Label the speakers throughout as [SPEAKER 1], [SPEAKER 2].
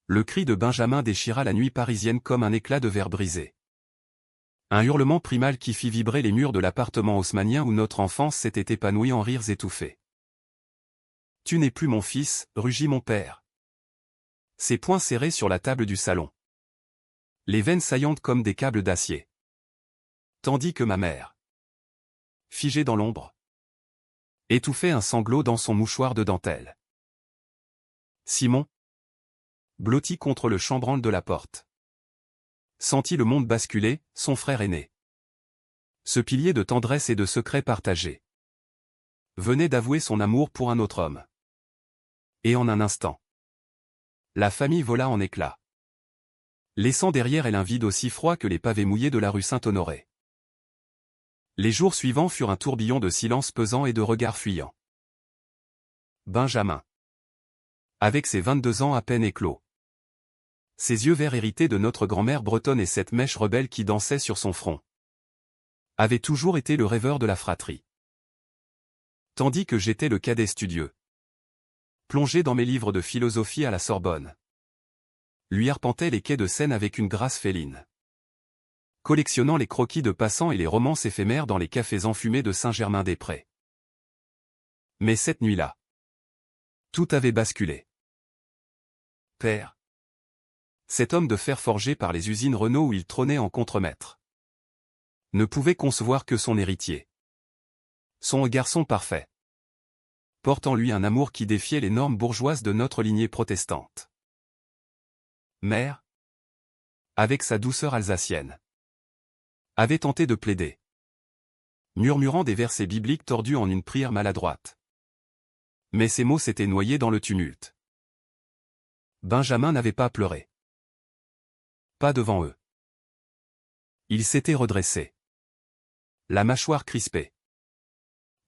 [SPEAKER 1] Le cri de Benjamin déchira la nuit parisienne comme un éclat de verre brisé. Un hurlement primal qui fit vibrer les murs de l'appartement haussmannien où notre enfance s'était épanouie en rires étouffés. « Tu n'es plus mon fils », rugit mon père. Ses poings serrés sur la table du salon. Les veines saillantes comme des câbles d'acier. Tandis que ma mère, figée dans l'ombre, étouffait un sanglot dans son mouchoir de dentelle. Simon, blotti contre le chambranle de la porte, sentit le monde basculer, son frère aîné. Ce pilier de tendresse et de secrets partagés venait d'avouer son amour pour un autre homme. Et en un instant, la famille vola en éclats, laissant derrière elle un vide aussi froid que les pavés mouillés de la rue Saint-Honoré. Les jours suivants furent un tourbillon de silence pesant et de regards fuyants. Benjamin, avec ses 22 ans à peine éclos, ses yeux verts hérités de notre grand-mère bretonne et cette mèche rebelle qui dansait sur son front, avait toujours été le rêveur de la fratrie. Tandis que j'étais le cadet studieux, plongé dans mes livres de philosophie à la Sorbonne, lui arpentait les quais de Seine avec une grâce féline, collectionnant les croquis de passants et les romances éphémères dans les cafés enfumés de Saint-Germain-des-Prés. Mais cette nuit-là, tout avait basculé. Père, cet homme de fer forgé par les usines Renault où il trônait en contremaître, ne pouvait concevoir que son héritier, son garçon parfait, porte en lui un amour qui défiait les normes bourgeoises de notre lignée protestante. Mère, avec sa douceur alsacienne, avait tenté de plaider, murmurant des versets bibliques tordus en une prière maladroite. Mais ces mots s'étaient noyés dans le tumulte. Benjamin n'avait pas pleuré. Pas devant eux. Il s'était redressé, la mâchoire crispée,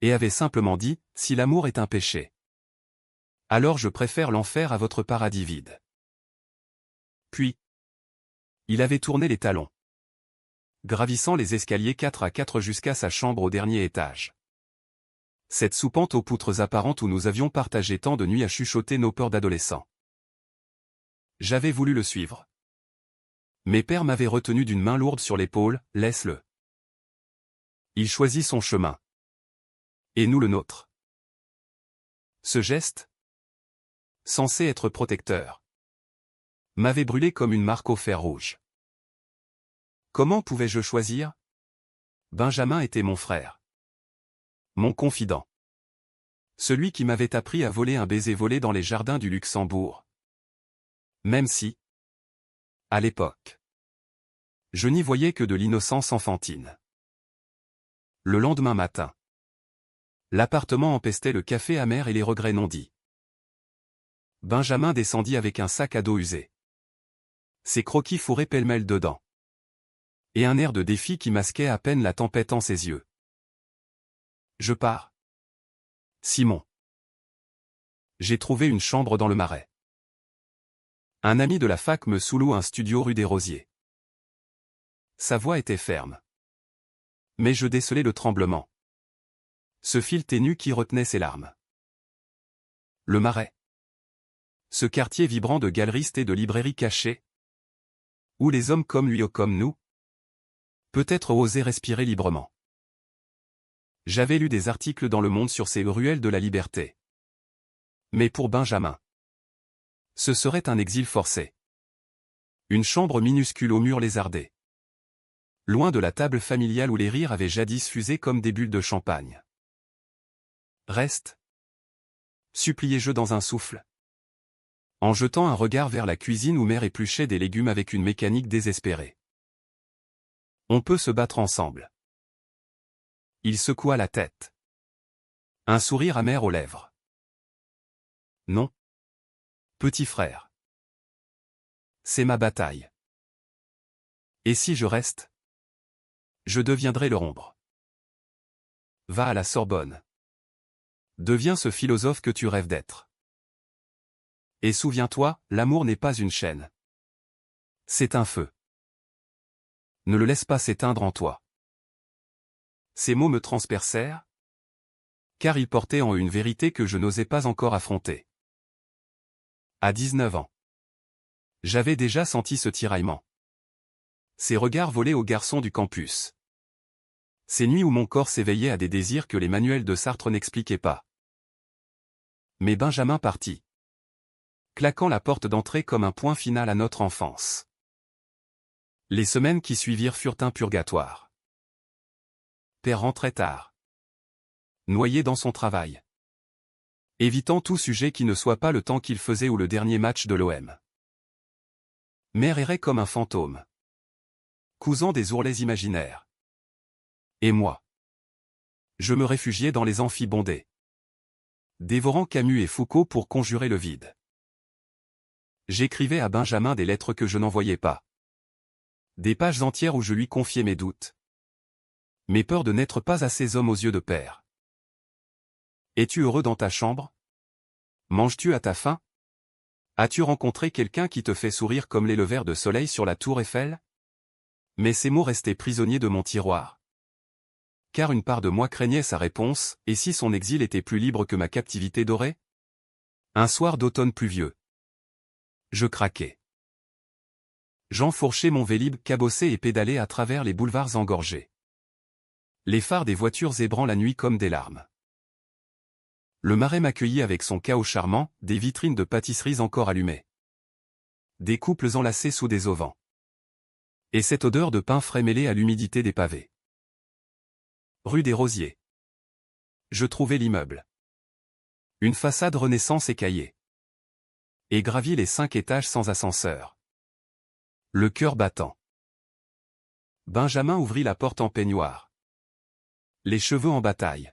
[SPEAKER 1] et avait simplement dit, « Si l'amour est un péché, alors je préfère l'enfer à votre paradis vide. » Puis, il avait tourné les talons, gravissant les escaliers 4 à 4 jusqu'à sa chambre au dernier étage. Cette soupente aux poutres apparentes où nous avions partagé tant de nuits à chuchoter nos peurs d'adolescents. J'avais voulu le suivre. Mes pères m'avaient retenu d'une main lourde sur l'épaule, « Laisse-le. Il choisit son chemin. Et nous le nôtre. » Ce geste, censé être protecteur, m'avait brûlé comme une marque au fer rouge. Comment pouvais-je choisir? Benjamin était mon frère. Mon confident. Celui qui m'avait appris à voler un baiser volé dans les jardins du Luxembourg. Même si, à l'époque, je n'y voyais que de l'innocence enfantine. Le lendemain matin, l'appartement empestait le café amer et les regrets non dits. Benjamin descendit avec un sac à dos usé, ses croquis fourrés pêle-mêle dedans, et un air de défi qui masquait à peine la tempête en ses yeux. Je pars. Simon. J'ai trouvé une chambre dans le Marais. Un ami de la fac me sous-loue un studio rue des Rosiers. Sa voix était ferme. Mais je décelai le tremblement. Ce fil ténu qui retenait ses larmes. Le Marais. Ce quartier vibrant de galeristes et de librairies cachées, où les hommes comme lui ou comme nous, peut-être osaient respirer librement. J'avais lu des articles dans Le Monde sur ces ruelles de la liberté. Mais pour Benjamin, ce serait un exil forcé. Une chambre minuscule aux murs lézardés. Loin de la table familiale où les rires avaient jadis fusé comme des bulles de champagne. Reste, suppliai-je dans un souffle, en jetant un regard vers la cuisine où mère épluchait des légumes avec une mécanique désespérée. On peut se battre ensemble. Il secoua la tête. Un sourire amer aux lèvres. Non. Petit frère. C'est ma bataille. Et si je reste? Je deviendrai leur ombre. Va à la Sorbonne. Deviens ce philosophe que tu rêves d'être. Et souviens-toi, l'amour n'est pas une chaîne. C'est un feu. Ne le laisse pas s'éteindre en toi. Ces mots me transpercèrent, car ils portaient en eux une vérité que je n'osais pas encore affronter. À 19 ans, J'avais déjà senti ce tiraillement. Ces regards volaient aux garçons du campus. Ces nuits où mon corps s'éveillait à des désirs que les manuels de Sartre n'expliquaient pas. Mais Benjamin partit, claquant la porte d'entrée comme un point final à notre enfance. Les semaines qui suivirent furent un purgatoire. Père rentrait tard, noyé dans son travail, évitant tout sujet qui ne soit pas le temps qu'il faisait ou le dernier match de l'OM. Mère errait comme un fantôme, cousant des ourlets imaginaires. Et moi, je me réfugiais dans les amphis bondés, dévorant Camus et Foucault pour conjurer le vide. J'écrivais à Benjamin des lettres que je n'envoyais pas. Des pages entières où je lui confiais mes doutes. Mes peurs de n'être pas assez homme aux yeux de père. Es-tu heureux dans ta chambre? Manges-tu à ta faim? As-tu rencontré quelqu'un qui te fait sourire comme l'est le ver de soleil sur la tour Eiffel? Mais ces mots restaient prisonniers de mon tiroir. Car une part de moi craignait sa réponse, et si son exil était plus libre que ma captivité dorée? Un soir d'automne pluvieux. Je craquai. J'enfourchai mon vélib cabossé et pédalai à travers les boulevards engorgés. Les phares des voitures ébrant la nuit comme des larmes. Le Marais m'accueillit avec son chaos charmant, des vitrines de pâtisseries encore allumées. Des couples enlacés sous des auvents. Et cette odeur de pain frais mêlée à l'humidité des pavés. Rue des Rosiers. Je trouvai l'immeuble. Une façade Renaissance écaillée. Et gravis les 5 étages sans ascenseur. Le cœur battant. Benjamin ouvrit la porte en peignoir. Les cheveux en bataille.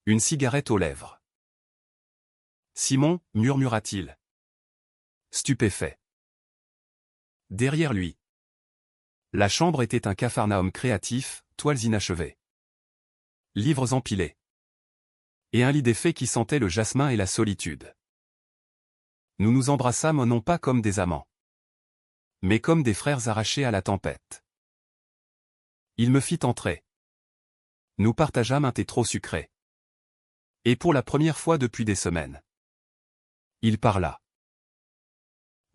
[SPEAKER 1] Une cigarette aux lèvres. Simon, murmura-t-il. Stupéfait. Derrière lui. La chambre était un capharnaüm créatif, toiles inachevées. Livres empilés. Et un lit défait qui sentait le jasmin et la solitude. Nous nous embrassâmes non pas comme des amants, mais comme des frères arrachés à la tempête. Il me fit entrer. Nous partageâmes un thé trop sucré. Et pour la première fois depuis des semaines. Il parla.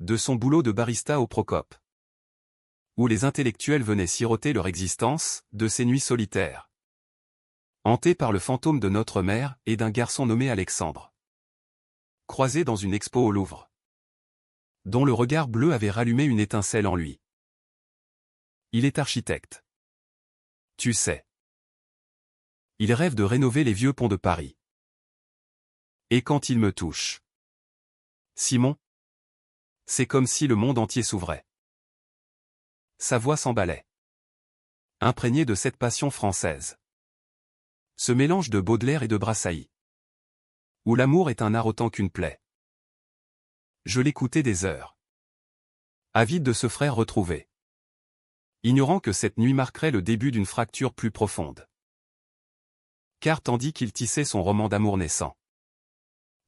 [SPEAKER 1] De son boulot de barista au Procope. Où les intellectuels venaient siroter leur existence, de ces nuits solitaires. Hantés par le fantôme de notre mère et d'un garçon nommé Alexandre. Croisé dans une expo au Louvre. Dont le regard bleu avait rallumé une étincelle en lui. Il est architecte. Tu sais. Il rêve de rénover les vieux ponts de Paris. Et quand il me touche. Simon. C'est comme si le monde entier s'ouvrait. Sa voix s'emballait. Imprégnée de cette passion française. Ce mélange de Baudelaire et de Brassailles. Où l'amour est un art autant qu'une plaie. Je l'écoutais des heures. Avide de ce frère retrouvé. Ignorant que cette nuit marquerait le début d'une fracture plus profonde. Car tandis qu'il tissait son roman d'amour naissant.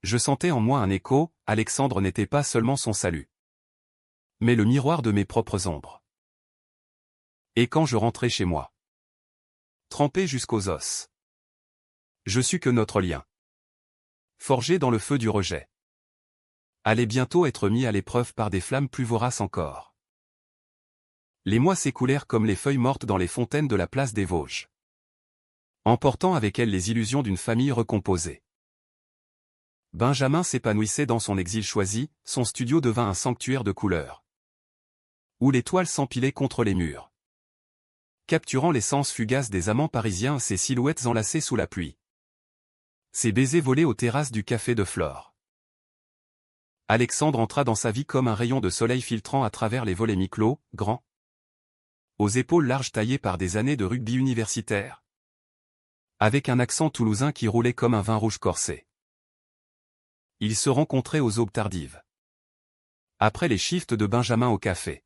[SPEAKER 1] Je sentais en moi un écho, Alexandre n'était pas seulement son salut. Mais le miroir de mes propres ombres. Et quand je rentrai chez moi. Trempé jusqu'aux os. Je sus que notre lien. Forgé dans le feu du rejet. Allait bientôt être mis à l'épreuve par des flammes plus voraces encore. Les mois s'écoulèrent comme les feuilles mortes dans les fontaines de la place des Vosges. Emportant avec elles les illusions d'une famille recomposée. Benjamin s'épanouissait dans son exil choisi, son studio devint un sanctuaire de couleurs. Où les toiles s'empilaient contre les murs. Capturant l'essence fugace des amants parisiens, ses silhouettes enlacées sous la pluie. Ses baisers volés aux terrasses du café de Flore. Alexandre entra dans sa vie comme un rayon de soleil filtrant à travers les volets mi-clos, grands. Aux épaules larges taillées par des années de rugby universitaire. Avec un accent toulousain qui roulait comme un vin rouge corsé. Ils se rencontraient aux aubes tardives. Après les shifts de Benjamin au café.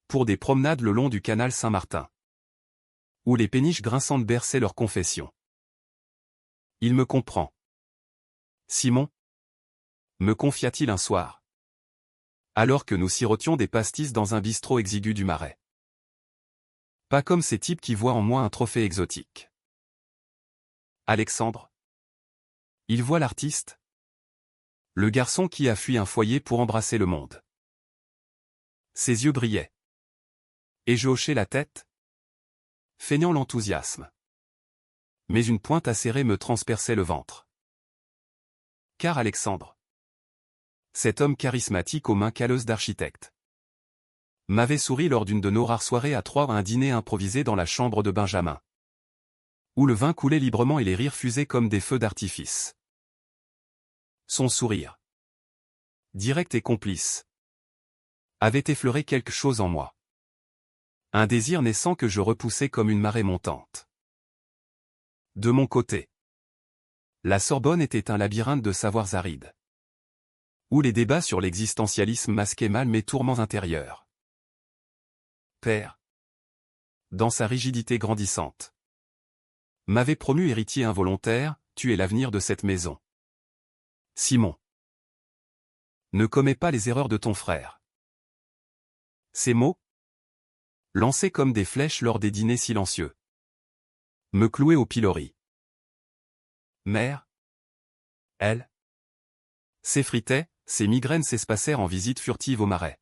[SPEAKER 1] Pour des promenades le long du canal Saint-Martin. Où les péniches grinçantes berçaient leurs confessions. Il me comprend. Simon? Me confia-t-il un soir. Alors que nous sirotions des pastis dans un bistrot exigu du Marais. Pas comme ces types qui voient en moi un trophée exotique. Alexandre? Il voit l'artiste? Le garçon qui a fui un foyer pour embrasser le monde. Ses yeux brillaient. Et je hochai la tête, feignant l'enthousiasme. Mais une pointe acérée me transperçait le ventre. Car Alexandre, cet homme charismatique aux mains calleuses d'architecte, m'avait souri lors d'une de nos rares soirées à trois à un dîner improvisé dans la chambre de Benjamin, où le vin coulait librement et les rires fusaient comme des feux d'artifice. Son sourire, direct et complice, avait effleuré quelque chose en moi. Un désir naissant que je repoussais comme une marée montante. De mon côté, la Sorbonne était un labyrinthe de savoirs arides, où les débats sur l'existentialisme masquaient mal mes tourments intérieurs. Père, dans sa rigidité grandissante, m'avait promu héritier involontaire, tu es l'avenir de cette maison. Simon, ne commets pas les erreurs de ton frère. Ces mots, lancés comme des flèches lors des dîners silencieux, me clouaient au pilori. Mère, elle, s'effritait, ses migraines s'espacèrent en visites furtives au marais,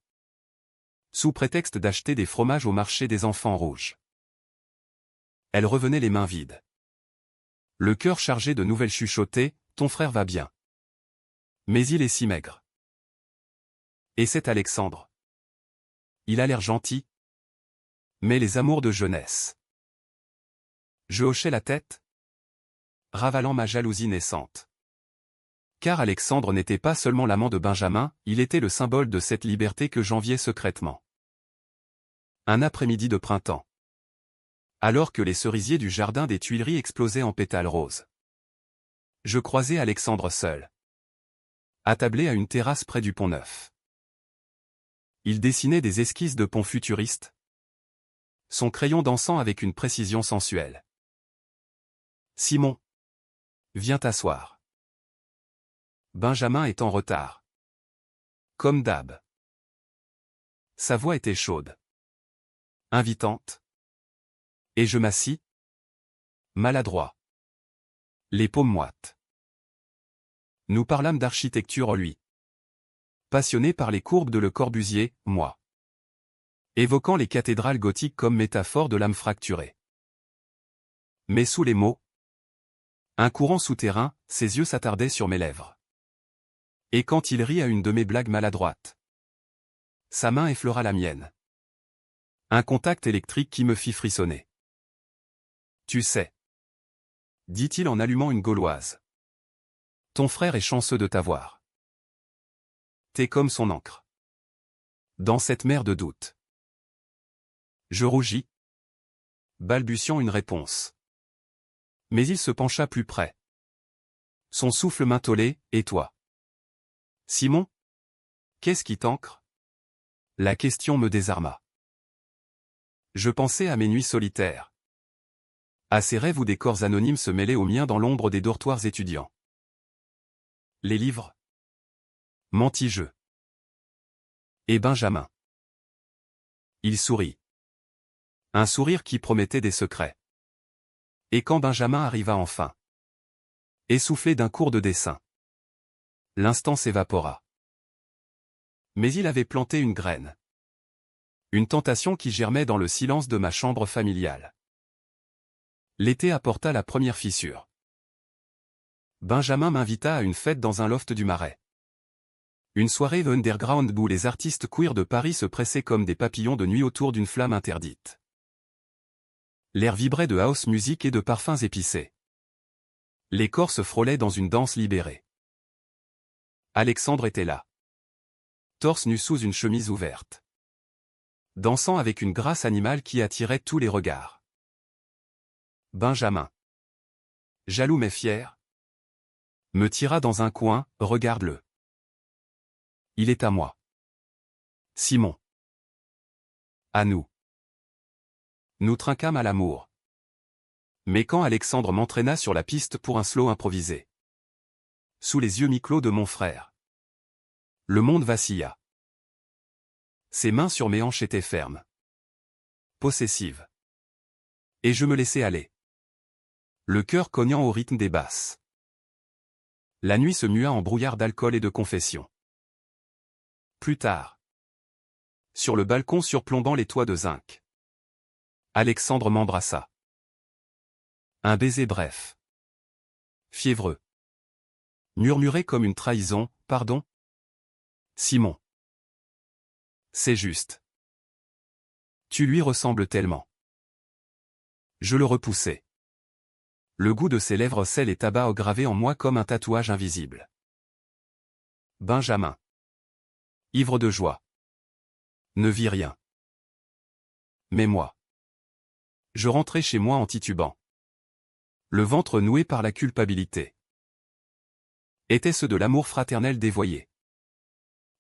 [SPEAKER 1] sous prétexte d'acheter des fromages au marché des enfants rouges. Elle revenait les mains vides, le cœur chargé de nouvelles chuchotées, ton frère va bien. Mais il est si maigre. Et c'est Alexandre. Il a l'air gentil. Mais les amours de jeunesse. Je hochai la tête, ravalant ma jalousie naissante. Car Alexandre n'était pas seulement l'amant de Benjamin, il était le symbole de cette liberté que j'enviais secrètement. Un après-midi de printemps. Alors que les cerisiers du jardin des Tuileries explosaient en pétales roses. Je croisai Alexandre seul, attablé à une terrasse près du Pont-Neuf. Il dessinait des esquisses de ponts futuristes, son crayon dansant avec une précision sensuelle. Simon, viens t'asseoir. Benjamin est en retard. Comme d'hab. Sa voix était chaude, invitante. Et je m'assis, maladroit, les paumes moites. Nous parlâmes d'architecture lui. Passionné par les courbes de Le Corbusier, moi. Évoquant les cathédrales gothiques comme métaphore de l'âme fracturée. Mais sous les mots, un courant souterrain, ses yeux s'attardaient sur mes lèvres. Et quand il rit à une de mes blagues maladroites, sa main effleura la mienne. Un contact électrique qui me fit frissonner. Tu sais, dit-il en allumant une gauloise. Ton frère est chanceux de t'avoir. T'es comme son encre. Dans cette mer de doute. Je rougis, balbutiant une réponse. Mais il se pencha plus près. Son souffle m'intolait, et toi? Simon? Qu'est-ce qui t'ancre? La question me désarma. Je pensais à mes nuits solitaires. À ces rêves où des corps anonymes se mêlaient aux miens dans l'ombre des dortoirs étudiants. Les livres? Mentis-je. Et Benjamin? Il sourit. Un sourire qui promettait des secrets. Et quand Benjamin arriva enfin, essoufflé d'un cours de dessin, l'instant s'évapora. Mais il avait planté une graine. Une tentation qui germait dans le silence de ma chambre familiale. L'été apporta la première fissure. Benjamin m'invita à une fête dans un loft du Marais. Une soirée underground où les artistes queer de Paris se pressaient comme des papillons de nuit autour d'une flamme interdite. L'air vibrait de house music et de parfums épicés. Les corps se frôlaient dans une danse libérée. Alexandre était là. Torse nu sous une chemise ouverte. Dansant avec une grâce animale qui attirait tous les regards. Benjamin, jaloux mais fier, me tira dans un coin, regarde-le. Il est à moi. Simon. À nous. Nous trinquâmes à l'amour. Mais quand Alexandre m'entraîna sur la piste pour un slow improvisé. Sous les yeux mi-clos de mon frère. Le monde vacilla. Ses mains sur mes hanches étaient fermes. Possessives. Et je me laissai aller. Le cœur cognant au rythme des basses. La nuit se mua en brouillard d'alcool et de confession. Plus tard. Sur le balcon surplombant les toits de zinc. Alexandre m'embrassa. Un baiser bref. Fiévreux. Murmuré comme une trahison, pardon? Simon. C'est juste. Tu lui ressembles tellement. Je le repoussai. Le goût de ses lèvres sel et tabac gravé en moi comme un tatouage invisible. Benjamin. Ivre de joie. Ne vis rien. Mais moi. Je rentrai chez moi en titubant. Le ventre noué par la culpabilité. Était-ce de l'amour fraternel dévoyé?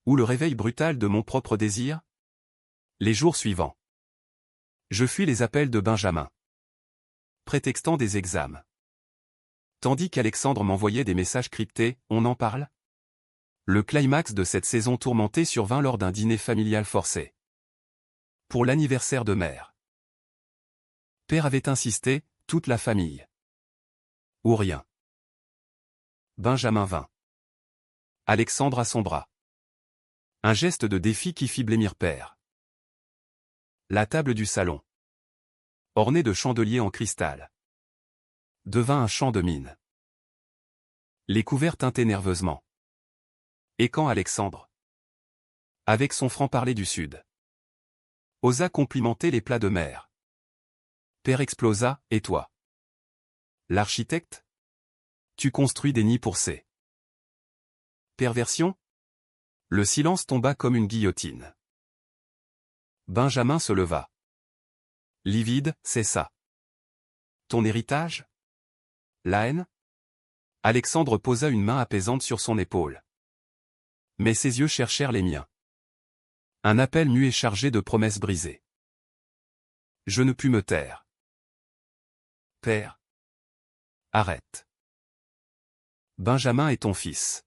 [SPEAKER 1] Ou le réveil brutal de mon propre désir? Les jours suivants. Je fuis les appels de Benjamin. Prétextant des examens. Tandis qu'Alexandre m'envoyait des messages cryptés, on en parle? Le climax de cette saison tourmentée survint lors d'un dîner familial forcé. Pour l'anniversaire de mère. Père avait insisté, toute la famille. Ou rien. Benjamin vint. Alexandre à son bras. Un geste de défi qui fit blêmir père. La table du salon, ornée de chandeliers en cristal, devint un champ de mine. Les couverts tintaient nerveusement. Et quand Alexandre, avec son franc-parler du Sud, osa complimenter les plats de mère, père explosa, et toi? L'architecte? Tu construis des nids pour ces perversions? Le silence tomba comme une guillotine. Benjamin se leva. Livide, c'est ça. Ton héritage? La haine? Alexandre posa une main apaisante sur son épaule. Mais ses yeux cherchèrent les miens. Un appel muet chargé de promesses brisées. Je ne pus me taire. Père. Arrête. Benjamin est ton fils.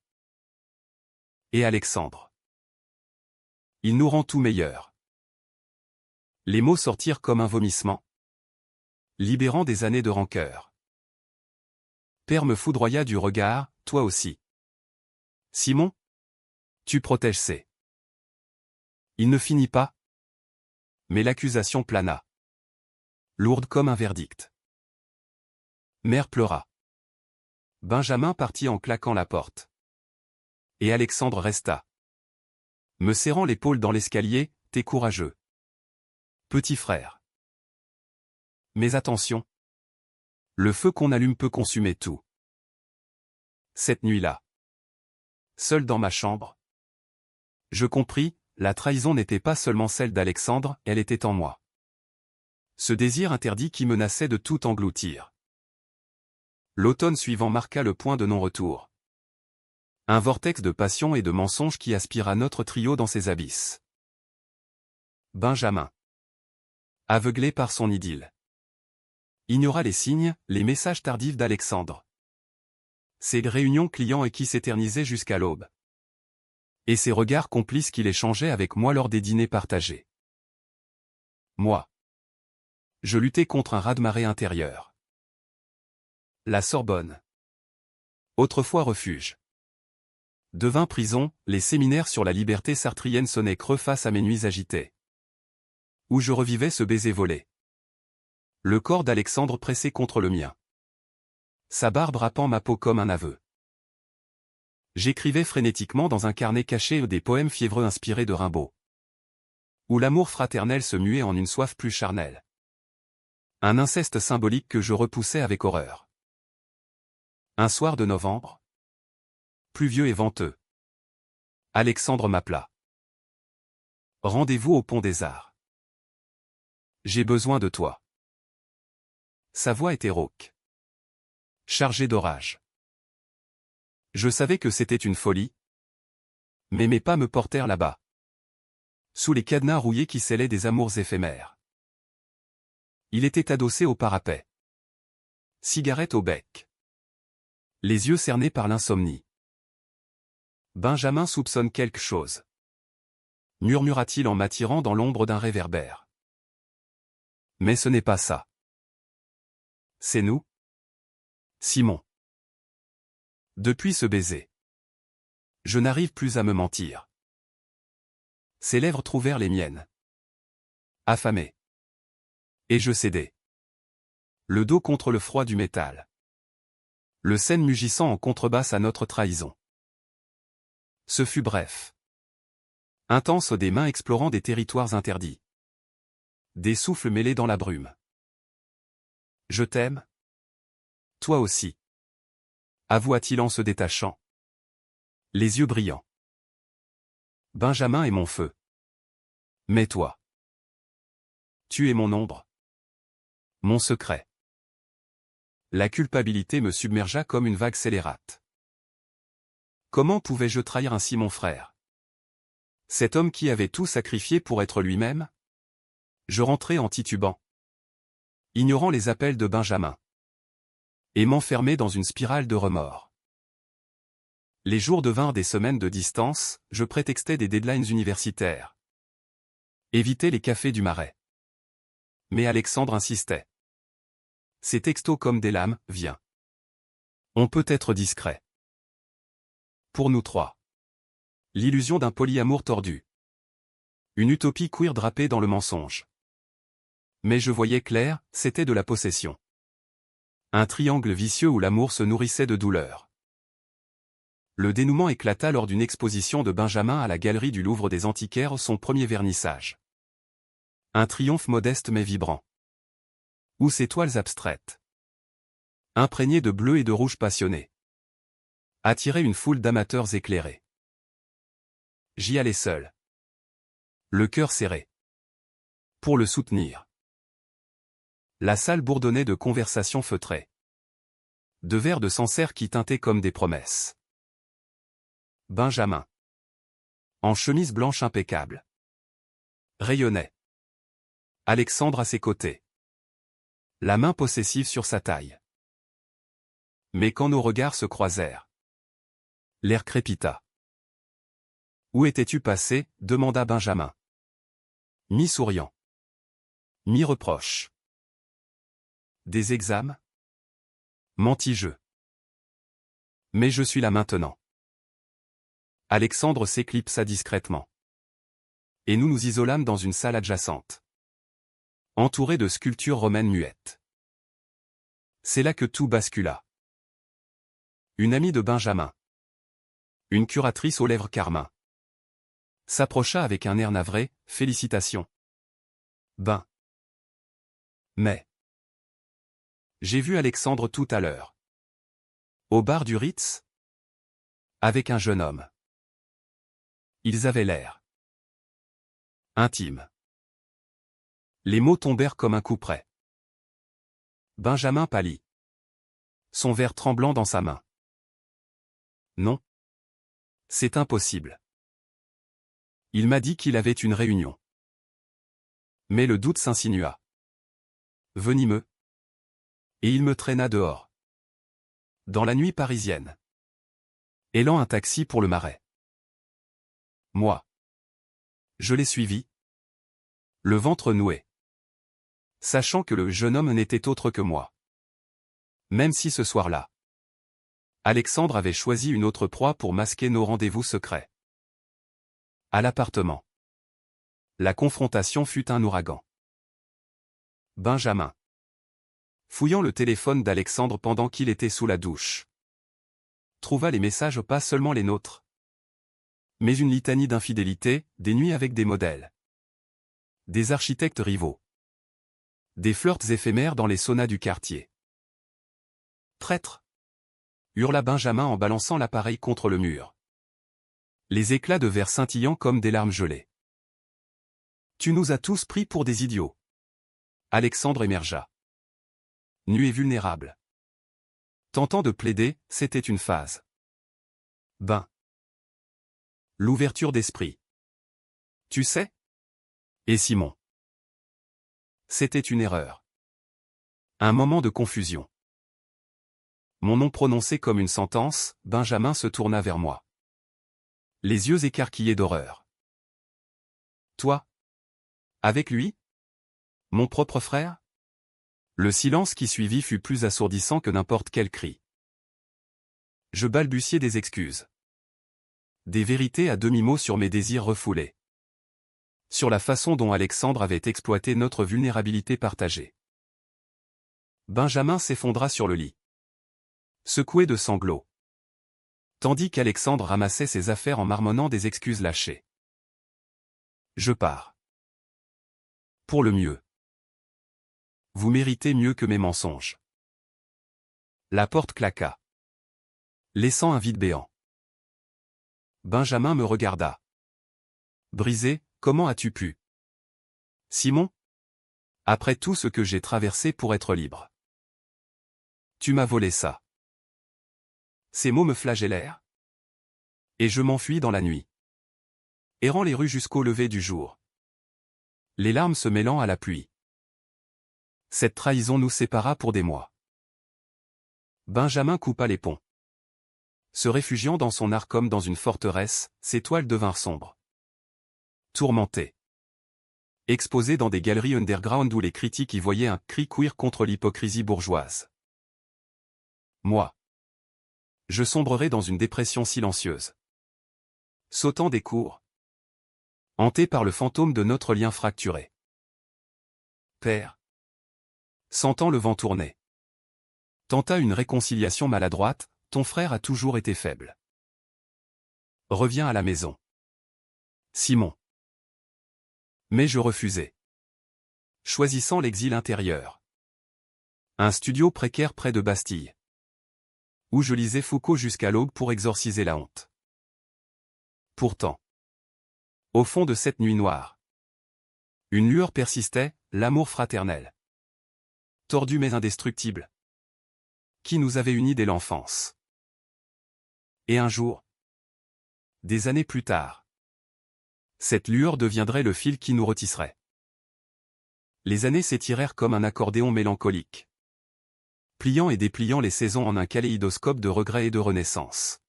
[SPEAKER 1] Et Alexandre. Il nous rend tout meilleur. Les mots sortirent comme un vomissement, libérant des années de rancœur. Père me foudroya du regard, toi aussi. Simon? Tu protèges ces. Il ne finit pas. Mais l'accusation plana. Lourde comme un verdict. Mère pleura. Benjamin partit en claquant la porte. Et Alexandre resta. Me serrant l'épaule dans l'escalier, t'es courageux. Petit frère. Mais attention. Le feu qu'on allume peut consumer tout. Cette nuit-là. Seul dans ma chambre. Je compris, la trahison n'était pas seulement celle d'Alexandre, elle était en moi. Ce désir interdit qui menaçait de tout engloutir. L'automne suivant marqua le point de non-retour. Un vortex de passion et de mensonges qui aspira notre trio dans ses abysses. Benjamin. Aveuglé par son idylle. Ignora les signes, les messages tardifs d'Alexandre. Ses réunions clients et qui s'éternisaient jusqu'à l'aube. Et ses regards complices qu'il échangeait avec moi lors des dîners partagés. Moi. Je luttais contre un raz-de-marée intérieur. La Sorbonne. Autrefois refuge. Devint prison, les séminaires sur la liberté sartrienne sonnaient creux face à mes nuits agitées. Où je revivais ce baiser volé. Le corps d'Alexandre pressé contre le mien. Sa barbe râpant ma peau comme un aveu. J'écrivais frénétiquement dans un carnet caché des poèmes fiévreux inspirés de Rimbaud. Où l'amour fraternel se muait en une soif plus charnelle. Un inceste symbolique que je repoussais avec horreur. Un soir de novembre. Pluvieux et venteux. Alexandre m'appela. Rendez-vous au Pont des Arts. J'ai besoin de toi. Sa voix était rauque. Chargée d'orage. Je savais que c'était une folie. Mais mes pas me portèrent là-bas. Sous les cadenas rouillés qui scellaient des amours éphémères. Il était adossé au parapet. Cigarette au bec. Les yeux cernés par l'insomnie. Benjamin soupçonne quelque chose. Murmura-t-il en m'attirant dans l'ombre d'un réverbère. Mais ce n'est pas ça. C'est nous. Simon. Depuis ce baiser. Je n'arrive plus à me mentir. Ses lèvres trouvèrent les miennes. Affamé. Et je cédai. Le dos contre le froid du métal. Le scène mugissant en contrebasse à notre trahison. Ce fut bref. Intense, des mains explorant des territoires interdits. Des souffles mêlés dans la brume. Je t'aime. Toi aussi. Avoua-t-il en se détachant. Les yeux brillants. Benjamin est mon feu. Mais toi. Tu es mon ombre. Mon secret. La culpabilité me submergea comme une vague scélérate. Comment pouvais-je trahir ainsi mon frère? Cet homme qui avait tout sacrifié pour être lui-même? Je rentrai en titubant, ignorant les appels de Benjamin, et m'enfermai dans une spirale de remords. Les jours devinrent des semaines de distance, je prétextais des deadlines universitaires. Éviter les cafés du Marais. Mais Alexandre insistait. Ces textos comme des lames, viens. On peut être discret. Pour nous trois. L'illusion d'un polyamour tordu. Une utopie queer drapée dans le mensonge. Mais je voyais clair, c'était de la possession. Un triangle vicieux où l'amour se nourrissait de douleur. Le dénouement éclata lors d'une exposition de Benjamin à la Galerie du Louvre des Antiquaires, son premier vernissage. Un triomphe modeste mais vibrant. Où ces toiles abstraites, imprégnées de bleu et de rouge passionné, attiraient une foule d'amateurs éclairés. J'y allais seul. Le cœur serré. Pour le soutenir. La salle bourdonnait de conversations feutrées. De verres de Sancerre qui tintaient comme des promesses. Benjamin. En chemise blanche impeccable. Rayonnait. Alexandre à ses côtés. La main possessive sur sa taille. Mais quand nos regards se croisèrent, l'air crépita. Où étais-tu passé? Demanda Benjamin. Mi-souriant. Mi-reproche. Des examens? Mentis-je. Mais je suis là maintenant. Alexandre s'éclipsa discrètement. Et nous nous isolâmes dans une salle adjacente. Entourée de sculptures romaines muettes. C'est là que tout bascula. Une amie de Benjamin. Une curatrice aux lèvres carmin. S'approcha avec un air navré, félicitations. Ben. Mais. J'ai vu Alexandre tout à l'heure. Au bar du Ritz? Avec un jeune homme. Ils avaient l'air intime. Les mots tombèrent comme un couperet. Benjamin pâlit. Son verre tremblant dans sa main. Non. C'est impossible. Il m'a dit qu'il avait une réunion. Mais le doute s'insinua. Venimeux. Et il me traîna dehors. Dans la nuit parisienne. Élant un taxi pour le Marais. Moi. Je l'ai suivi. Le ventre noué. Sachant que le jeune homme n'était autre que moi. Même si ce soir-là, Alexandre avait choisi une autre proie pour masquer nos rendez-vous secrets. À l'appartement. La confrontation fut un ouragan. Benjamin. Fouillant le téléphone d'Alexandre pendant qu'il était sous la douche. Trouva les messages, pas seulement les nôtres. Mais une litanie d'infidélité, des nuits avec des modèles. Des architectes rivaux. Des flirts éphémères dans les saunas du quartier. Traître! Hurla Benjamin en balançant l'appareil contre le mur. Les éclats de verre scintillant comme des larmes gelées. Tu nous as tous pris pour des idiots. Alexandre émergea. Nu et vulnérable. Tentant de plaider, c'était une phase. Ben. L'ouverture d'esprit. Tu sais? Et Simon? C'était une erreur. Un moment de confusion. Mon nom prononcé comme une sentence, Benjamin se tourna vers moi. Les yeux écarquillés d'horreur. Toi? Avec lui? Mon propre frère? Le silence qui suivit fut plus assourdissant que n'importe quel cri. Je balbutiai des excuses. Des vérités à demi-mot sur mes désirs refoulés. sur la façon dont Alexandre avait exploité notre vulnérabilité partagée. Benjamin s'effondra sur le lit, secoué de sanglots, tandis qu'Alexandre ramassait ses affaires en marmonnant des excuses lâchées. Je pars. Pour le mieux. Vous méritez mieux que mes mensonges. La porte claqua, laissant un vide béant. Benjamin me regarda. Brisé, comment as-tu pu? Simon? Après tout ce que j'ai traversé pour être libre. Tu m'as volé ça. Ces mots me flagellèrent. Et je m'enfuis dans la nuit, errant les rues jusqu'au lever du jour, les larmes se mêlant à la pluie. Cette trahison nous sépara pour des mois. Benjamin coupa les ponts. Se réfugiant dans son art comme dans une forteresse, ses toiles devinrent sombres. Tourmentées. Exposées dans des galeries underground où les critiques y voyaient un cri queer contre l'hypocrisie bourgeoise. Moi. Je sombrerai dans une dépression silencieuse. Sautant des cours. Hanté par le fantôme de notre lien fracturé. Père. Sentant le vent tourner. Tenta une réconciliation maladroite, ton frère a toujours été faible. Reviens à la maison. Simon. Mais je refusai. Choisissant l'exil intérieur. Un studio précaire près de Bastille. Où je lisais Foucault jusqu'à l'aube pour exorciser la honte. Pourtant. Au fond de cette nuit noire. Une lueur persistait, l'amour fraternel. Tordu mais indestructible. Qui nous avait unis dès l'enfance. Et un jour. Des années plus tard. Cette lueur deviendrait le fil qui nous retisserait. Les années s'étirèrent comme un accordéon mélancolique. Pliant et dépliant les saisons en un kaléidoscope de regrets et de renaissance.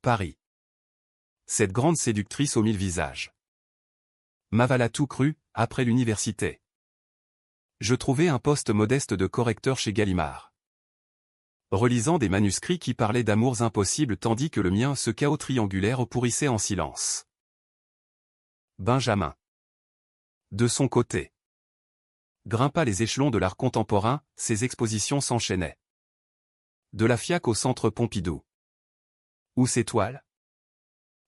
[SPEAKER 1] Paris. Cette grande séductrice aux 1000 visages. M'avala tout cru, après l'université. Je trouvai un poste modeste de correcteur chez Gallimard. Relisant des manuscrits qui parlaient d'amours impossibles tandis que le mien, ce chaos triangulaire, pourrissait en silence. Benjamin. De son côté. Grimpa les échelons de l'art contemporain, ses expositions s'enchaînaient. De la FIAC au centre Pompidou. Où ses toiles,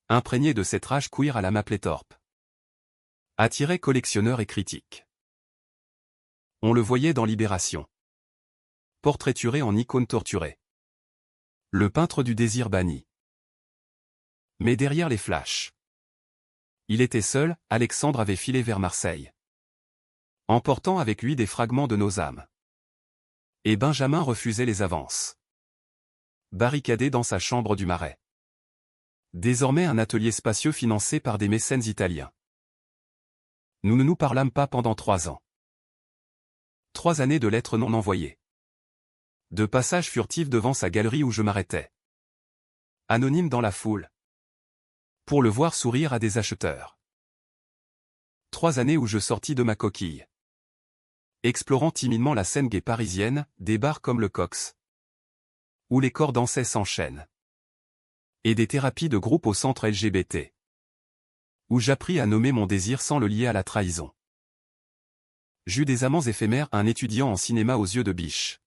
[SPEAKER 1] imprégnées de cette rage queer à la Mapplethorpe, attiraient collectionneurs et critiques. On le voyait dans Libération. Portraituré en icône torturée. Le peintre du désir banni. Mais derrière les flashs. Il était seul, Alexandre avait filé vers Marseille. Emportant avec lui des fragments de nos âmes. Et Benjamin refusait les avances. Barricadé dans sa chambre du Marais. Désormais un atelier spacieux financé par des mécènes italiens. Nous ne nous parlâmes pas pendant 3 ans. 3 années de lettres non envoyées. De passages furtifs devant sa galerie où je m'arrêtais. Anonyme dans la foule. Pour le voir sourire à des acheteurs. 3 années où je sortis de ma coquille. Explorant timidement la scène gay parisienne, des bars comme le Cox. Où les corps dansaient sans chaîne. Et des thérapies de groupe au centre LGBT. Où j'appris à nommer mon désir sans le lier à la trahison. J'eus des amants éphémères, un étudiant en cinéma aux yeux de biche.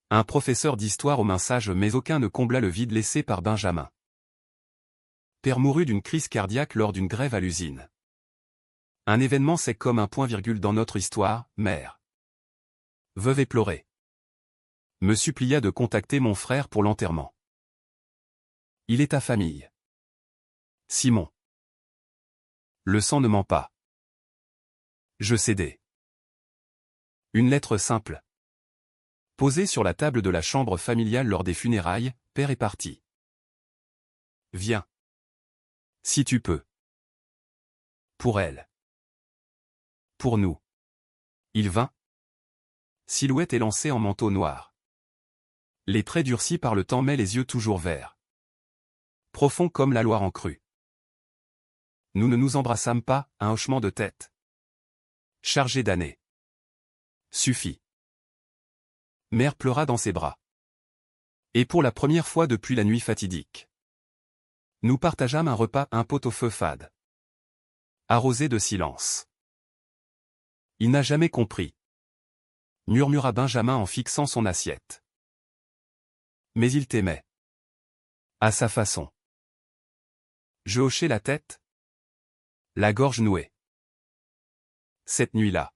[SPEAKER 1] Un professeur d'histoire aux mains sages, mais aucun ne combla le vide laissé par Benjamin. Père mourut d'une crise cardiaque lors d'une grève à l'usine. Un événement c'est comme un point-virgule dans notre histoire, mère. Veuve éplorée. Me supplia de contacter mon frère pour l'enterrement. Il est ta famille. Simon. Le sang ne ment pas. Je cédai. Une lettre simple. Posée sur la table de la chambre familiale lors des funérailles, père est parti. Viens. Si tu peux. Pour elle. Pour nous. Il vint. Silhouette élancée en manteau noir. Les traits durcis par le temps mais les yeux toujours verts. Profond comme la Loire en crue. Nous ne nous embrassâmes pas, un hochement de tête. Chargé d'années. Suffit. Mère pleura dans ses bras. Et pour la première fois depuis la nuit fatidique. Nous partageâmes un repas, un pot-au-feu fade. arrosé de silence. Il n'a jamais compris, murmura Benjamin en fixant son assiette. Mais il t'aimait. À sa façon. Je hochai la tête, la gorge nouée. Cette nuit-là,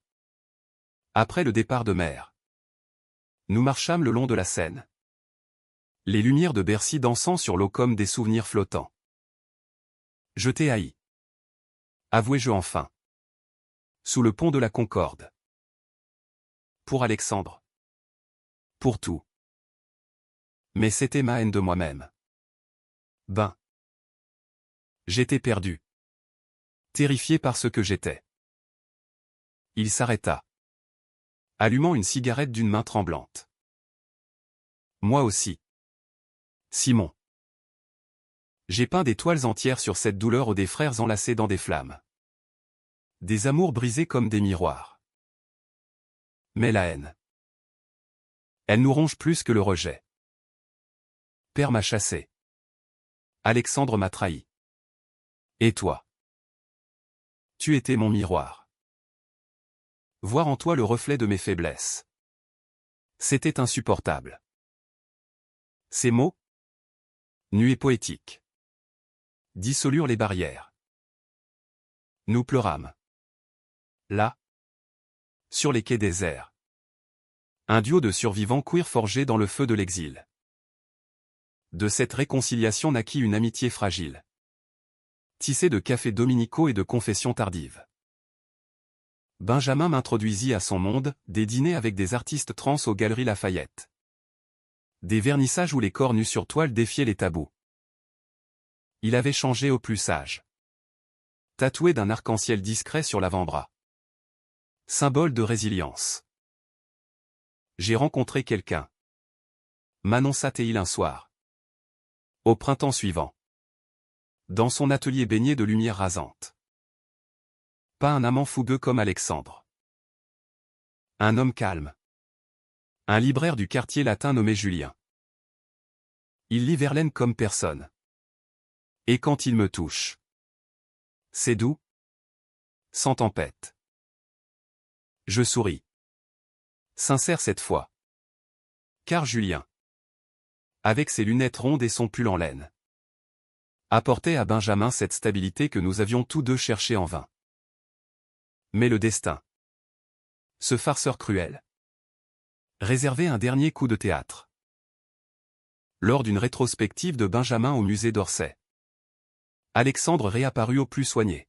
[SPEAKER 1] après le départ de mère, nous marchâmes le long de la Seine. Les lumières de Bercy dansant sur l'eau comme des souvenirs flottants. Je t'ai haï. Avouai-je enfin. Sous le pont de la Concorde. Pour Alexandre. Pour tout. Mais c'était ma haine de moi-même. Ben. J'étais perdu. Terrifié par ce que j'étais. Il s'arrêta. Allumant une cigarette d'une main tremblante. Moi aussi. Simon. J'ai peint des toiles entières sur cette douleur aux des frères enlacés dans des flammes. Des amours brisés comme des miroirs. Mais la haine. Elle nous ronge plus que le rejet. Père m'a chassé. Alexandre m'a trahi. Et toi? Tu étais mon miroir. Voir en toi le reflet de mes faiblesses. C'était insupportable. Ces mots, nus et poétiques, dissolurent les barrières. Nous pleurâmes. Là, sur les quais déserts. Un duo de survivants queer forgés dans le feu de l'exil. De cette réconciliation naquit une amitié fragile. Tissée de cafés dominicaux et de confessions tardives. Benjamin m'introduisit à son monde, des dîners avec des artistes trans aux Galeries Lafayette. Des vernissages où les corps nus sur toile défiaient les tabous. Il avait changé au plus sage. Tatoué d'un arc-en-ciel discret sur l'avant-bras. Symbole de résilience. J'ai rencontré quelqu'un. M'annonça-t-il un soir. Au printemps suivant. Dans son atelier baigné de lumière rasante. Pas un amant fougueux comme Alexandre. Un homme calme. Un libraire du quartier latin nommé Julien. Il lit Verlaine comme personne. Et quand il me touche. C'est doux. Sans tempête. Je souris. Sincère cette fois. Car Julien, avec ses lunettes rondes et son pull en laine, apportait à Benjamin cette stabilité que nous avions tous deux cherchée en vain. Mais le destin, ce farceur cruel, réservait un dernier coup de théâtre. Lors d'une rétrospective de Benjamin au musée d'Orsay, Alexandre réapparut au plus soigné.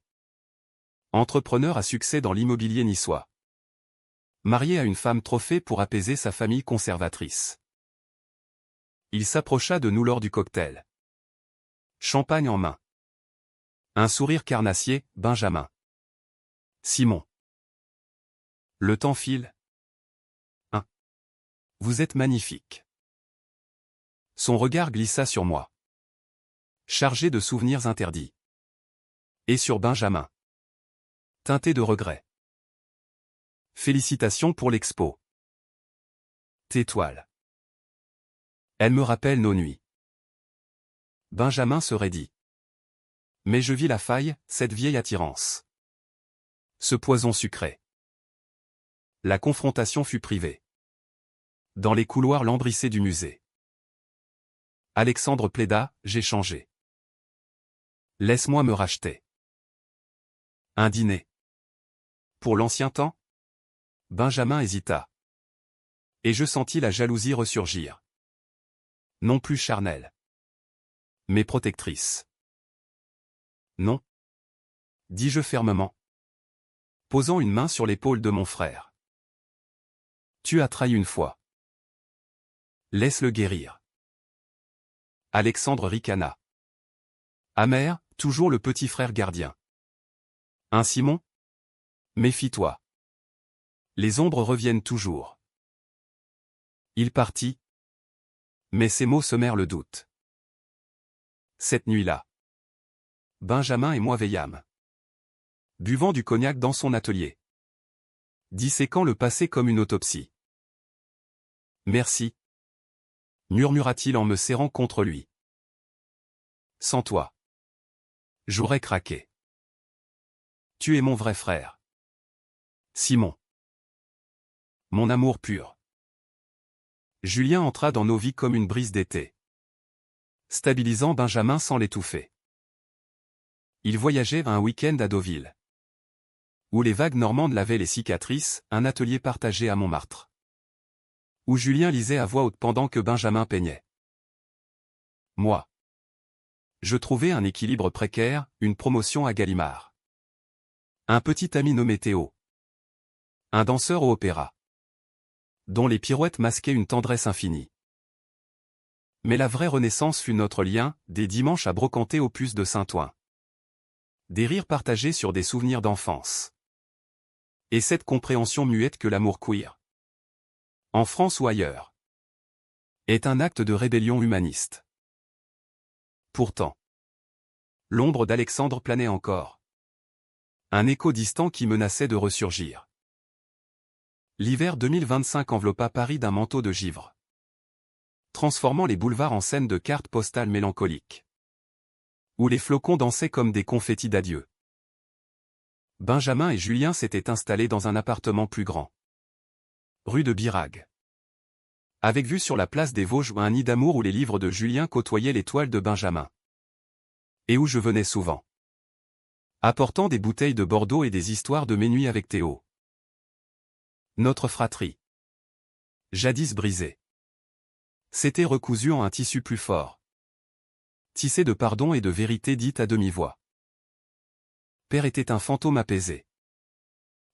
[SPEAKER 1] Entrepreneur à succès dans l'immobilier niçois. Marié à une femme trophée pour apaiser sa famille conservatrice. Il s'approcha de nous lors du cocktail. Champagne en main. Un sourire carnassier, Benjamin. Simon. Le temps file. Vous êtes magnifique. Son regard glissa sur moi. Chargé de souvenirs interdits. Et sur Benjamin. Teinté de regret. Félicitations pour l'expo. Tes toiles. Elle me rappelle nos nuits. Benjamin se raidit. Mais je vis la faille, cette vieille attirance. Ce poison sucré. La confrontation fut privée. Dans les couloirs lambrissés du musée. Alexandre plaida, j'ai changé. Laisse-moi me racheter. Un dîner. Pour l'ancien temps? Benjamin hésita. Et je sentis la jalousie ressurgir. Non plus charnelle. Mais protectrice. Non. Dis-je fermement. Posant une main sur l'épaule de mon frère. Tu as trahi une fois. Laisse-le guérir. Alexandre ricana. Amer, toujours le petit frère gardien. Un Simon? Méfie-toi. Les ombres reviennent toujours. Il partit. Mais ses mots semèrent le doute. Cette nuit-là, Benjamin et moi veillâmes. Buvant du cognac dans son atelier. Disséquant le passé comme une autopsie. Merci. Murmura-t-il en me serrant contre lui. Sans toi. J'aurais craqué. Tu es mon vrai frère. Simon. Mon amour pur. Julien entra dans nos vies comme une brise d'été, stabilisant Benjamin sans l'étouffer. Il voyageait un week-end à Deauville, où les vagues normandes lavaient les cicatrices, un atelier partagé à Montmartre, où Julien lisait à voix haute pendant que Benjamin peignait. Moi. Je trouvais un équilibre précaire, une promotion à Gallimard. Un petit ami nommé Théo. Un danseur au opéra, dont les pirouettes masquaient une tendresse infinie. Mais la vraie renaissance fut notre lien, des dimanches à brocanter au puce de Saint-Ouen. Des rires partagés sur des souvenirs d'enfance. Et cette compréhension muette que l'amour queer, en France ou ailleurs, est un acte de rébellion humaniste. Pourtant, l'ombre d'Alexandre planait encore. Un écho distant qui menaçait de ressurgir. L'hiver 2025 enveloppa Paris d'un manteau de givre, transformant les boulevards en scènes de cartes postales mélancoliques, où les flocons dansaient comme des confettis d'adieu. Benjamin et Julien s'étaient installés dans un appartement plus grand, rue de Birague, avec vue sur la place des Vosges, un nid d'amour où les livres de Julien côtoyaient les toiles de Benjamin, et où je venais souvent, apportant des bouteilles de Bordeaux et des histoires de mes nuits avec Théo. Notre fratrie, jadis brisée, s'était recousue en un tissu plus fort, tissé de pardon et de vérité dite à demi-voix. Père était un fantôme apaisé.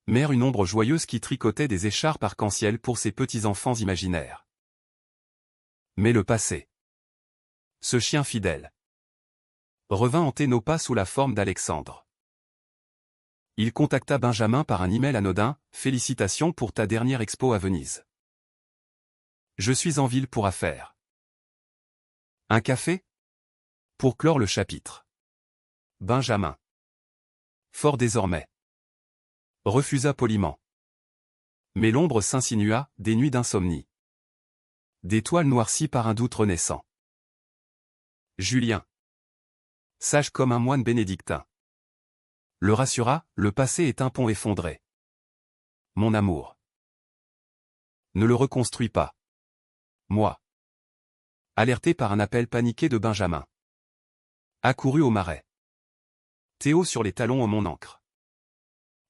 [SPEAKER 1] Mère une ombre joyeuse qui tricotait des écharpes arc-en-ciel pour ses petits-enfants imaginaires. Mais le passé, ce chien fidèle, revint hanter nos pas sous la forme d'Alexandre. Il contacta Benjamin par un email anodin, « Félicitations pour ta dernière expo à Venise. Je suis en ville pour affaires. Un café ?» Pour clore le chapitre. Benjamin, fort désormais, refusa poliment. Mais l'ombre s'insinua, des nuits d'insomnie, des toiles noircies par un doute renaissant. Julien, sage comme un moine bénédictin, le rassura, le passé est un pont effondré. Mon amour, ne le reconstruis pas. Moi. Alerté par un appel paniqué de Benjamin, accouru au marais. Théo sur les talons au mon ancre.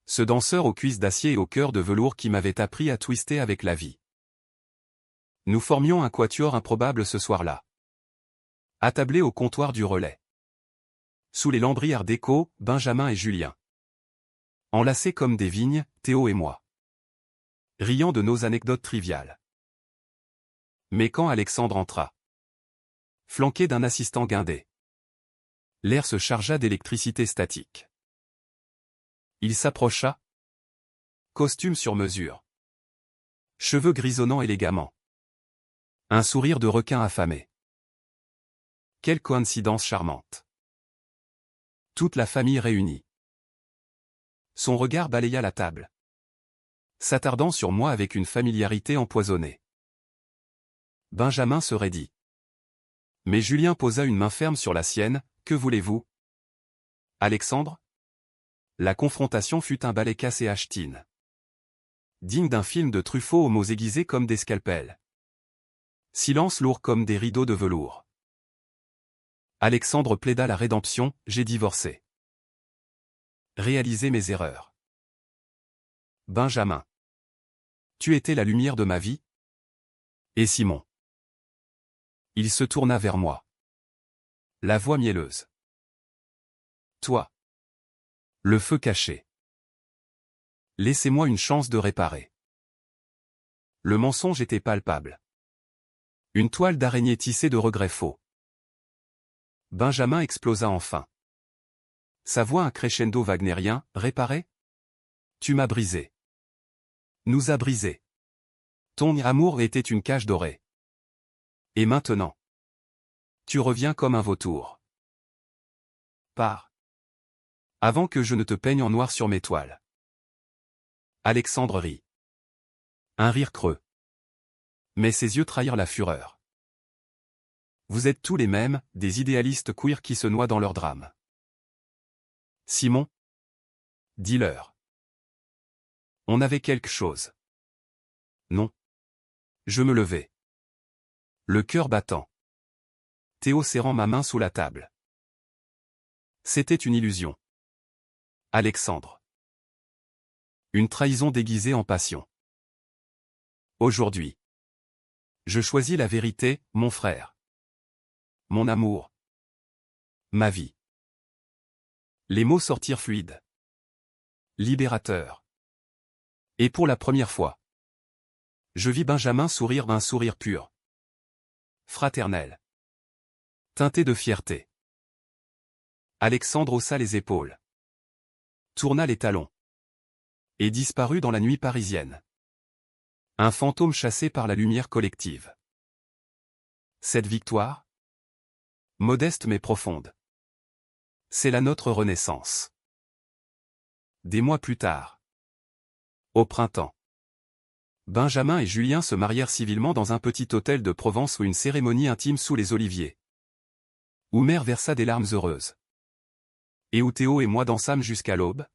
[SPEAKER 1] Ce danseur aux cuisses d'acier et au cœur de velours qui m'avait appris à twister avec la vie. Nous formions un quatuor improbable ce soir-là. Attablés au comptoir du relais. Sous les lambris art déco, Benjamin et Julien. Enlacés comme des vignes, Théo et moi. Riant de nos anecdotes triviales. Mais quand Alexandre entra, flanqué d'un assistant guindé, l'air se chargea d'électricité statique. Il s'approcha. Costume sur mesure. Cheveux grisonnants élégamment. Un sourire de requin affamé. Quelle coïncidence charmante. Toute la famille réunie. Son regard balaya la table, s'attardant sur moi avec une familiarité empoisonnée. Benjamin se raidit. Mais Julien posa une main ferme sur la sienne. Que voulez-vous, Alexandre? La confrontation fut un balai cassé achetine, digne d'un film de Truffaut aux mots aiguisés comme des scalpels. Silence lourd comme des rideaux de velours. Alexandre plaida la rédemption, j'ai divorcé. Réalisé mes erreurs. Benjamin. Tu étais la lumière de ma vie? Et Simon. Il se tourna vers moi. La voix mielleuse. Toi. Le feu caché. Laissez-moi une chance de réparer. Le mensonge était palpable. Une toile d'araignée tissée de regrets faux. Benjamin explosa enfin. Sa voix un crescendo wagnérien, réparer? Tu m'as brisé. Nous a brisé. Ton amour était une cage dorée. Et maintenant? Tu reviens comme un vautour. Pars. Avant que je ne te peigne en noir sur mes toiles. Alexandre rit. Un rire creux. Mais ses yeux trahirent la fureur. Vous êtes tous les mêmes, des idéalistes queer qui se noient dans leur drame. Simon? Dis-leur. On avait quelque chose. Non. Je me levai. Le cœur battant. Théo serrant ma main sous la table. C'était une illusion. Alexandre. Une trahison déguisée en passion. Aujourd'hui. Je choisis la vérité, mon frère. Mon amour. Ma vie. Les mots sortirent fluides. Libérateurs. Et pour la première fois, je vis Benjamin sourire d'un sourire pur. Fraternel. Teinté de fierté. Alexandre haussa les épaules. Tourna les talons. Et disparut dans la nuit parisienne. Un fantôme chassé par la lumière collective. Cette victoire, modeste mais profonde, c'est la nôtre renaissance. Des mois plus tard, au printemps, Benjamin et Julien se marièrent civilement dans un petit hôtel de Provence où une cérémonie intime sous les oliviers. Où mère versa des larmes heureuses. Et où Théo et moi dansâmes jusqu'à l'aube.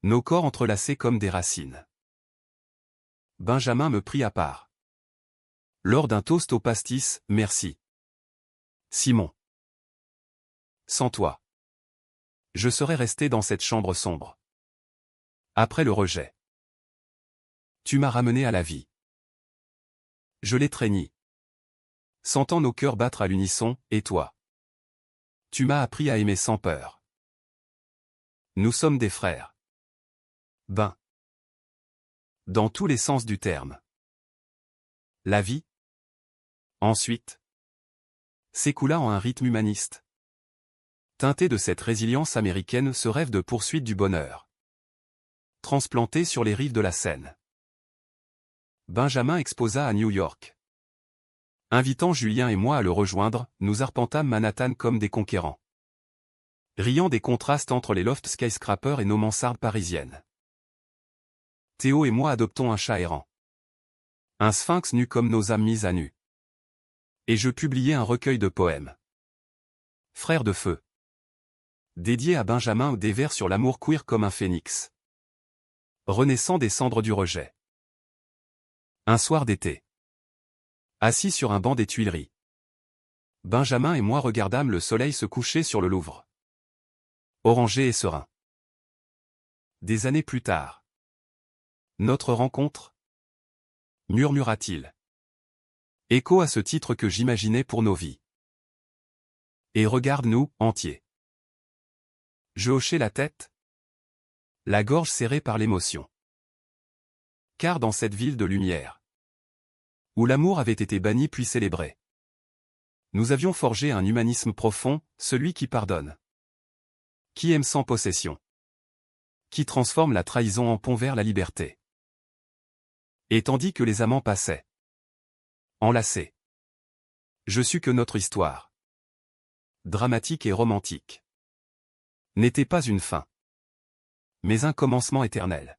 [SPEAKER 1] Nos corps entrelacés comme des racines. Benjamin me prit à part. Lors d'un toast au pastis, merci. Simon. Sans toi, je serais resté dans cette chambre sombre. Après le rejet. Tu m'as ramené à la vie. Je l'étreignis. Sentant nos cœurs battre à l'unisson, et toi. Tu m'as appris à aimer sans peur. Nous sommes des frères. Ben. Dans tous les sens du terme. La vie. Ensuite. S'écoula en un rythme humaniste. Teinté de cette résilience américaine, ce rêve de poursuite du bonheur. Transplanté sur les rives de la Seine. Benjamin exposa à New York. Invitant Julien et moi à le rejoindre, nous arpentâmes Manhattan comme des conquérants. Riant des contrastes entre les lofts skyscrapers et nos mansardes parisiennes. Théo et moi adoptons un chat errant. Un sphinx nu comme nos âmes mises à nu. Et je publiai un recueil de poèmes. Frères de feu. Dédié à Benjamin, des vers sur l'amour queer comme un phénix. Renaissant des cendres du rejet. Un soir d'été. Assis sur un banc des Tuileries. Benjamin et moi regardâmes le soleil se coucher sur le Louvre. Orangé et serein. Des années plus tard. Notre rencontre, murmura-t-il. Écho à ce titre que j'imaginais pour nos vies. Et regarde-nous, entiers. Je hochai la tête, la gorge serrée par l'émotion. Car dans cette ville de lumière, où l'amour avait été banni puis célébré, nous avions forgé un humanisme profond, celui qui pardonne. Qui aime sans possession. Qui transforme la trahison en pont vers la liberté. Et tandis que les amants passaient, enlacés, je sus que notre histoire, dramatique et romantique, n'était pas une fin, mais un commencement éternel.